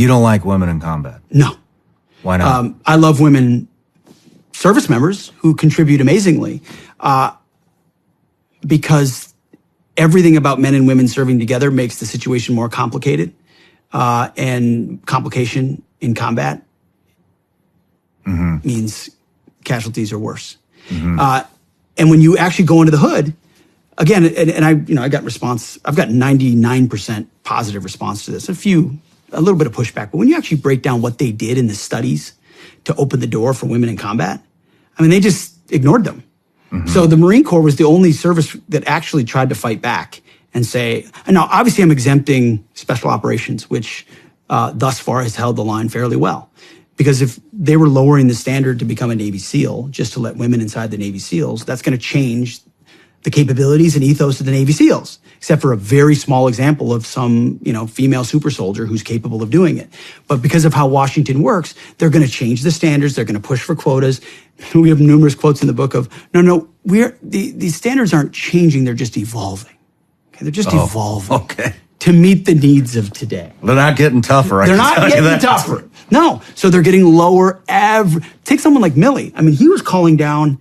You don't like women in combat? No. Why not? I love women service members who contribute amazingly because everything about men and women serving together makes the situation more complicated, and complication in combat means casualties are worse. And when you actually go into the hood, again, and I got response. I've got 99% positive response to this. A little bit of pushback, but when you actually break down what they did in the studies to open the door for women in combat, I mean, they just ignored them. So the Marine Corps was the only service that actually tried to fight back and say, and now obviously I'm exempting special operations, which thus far has held the line fairly well. Because if they were lowering the standard to become a Navy SEAL, just to let women inside the Navy SEALs, that's going to change the capabilities and ethos of the Navy SEALs, except for a very small example of some, female super soldier who's capable of doing it. But because of how Washington works, they're going to change the standards. They're going to push for quotas. We have numerous quotes in the book of, these standards aren't changing. They're just evolving. Okay, they're just evolving to meet the needs of today. They're not getting tougher. They're not getting tougher. No. So they're getting lower. Take someone like Milley. I mean, he was calling down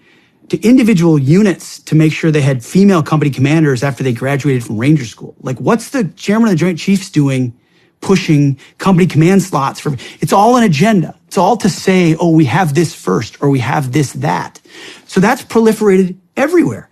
to individual units to make sure they had female company commanders after they graduated from Ranger School. Like, what's the chairman of the Joint Chiefs doing pushing company command slots for? It's all an agenda. It's all to say, oh, we have this first, or we have this, that. So that's proliferated everywhere.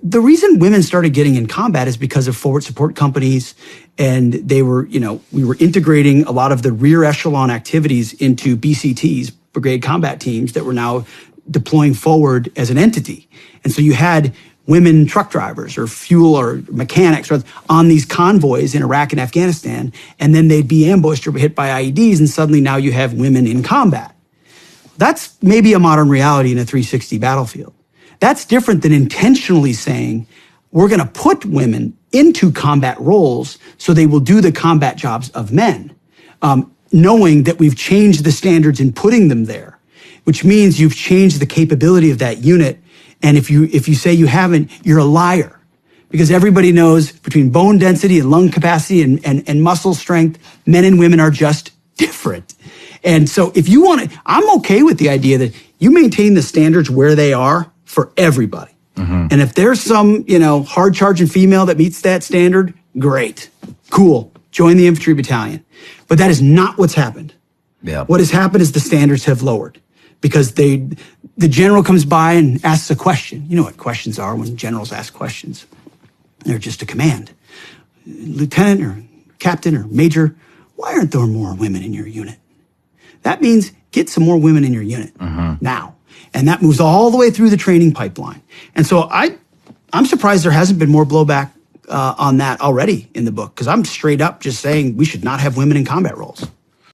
The reason women started getting in combat is because of forward support companies, and we were integrating a lot of the rear echelon activities into BCTs, Brigade Combat Teams, that were now deploying forward as an entity. And so you had women truck drivers or fuel or mechanics on these convoys in Iraq and Afghanistan, and then they'd be ambushed or hit by IEDs, and suddenly now you have women in combat. That's maybe a modern reality in a 360 battlefield. That's different than intentionally saying, we're going to put women into combat roles so they will do the combat jobs of men, knowing that we've changed the standards in putting them there, which means you've changed the capability of that unit. And if you say you haven't, you're a liar, because everybody knows between bone density and lung capacity and muscle strength, men and women are just different. And so if you want to, I'm okay with the idea that you maintain the standards where they are for everybody. And if there's some, hard charging female that meets that standard, great, cool, join the infantry battalion. But that is not what's happened. Yeah. What has happened is the standards have lowered because the general comes by and asks a question. You know what questions are when generals ask questions. They're just a command. Lieutenant or captain or major, why aren't there more women in your unit? That means get some more women in your unit now. And that moves all the way through the training pipeline. And so I'm surprised there hasn't been more blowback on that already in the book, because I'm straight up just saying we should not have women in combat roles.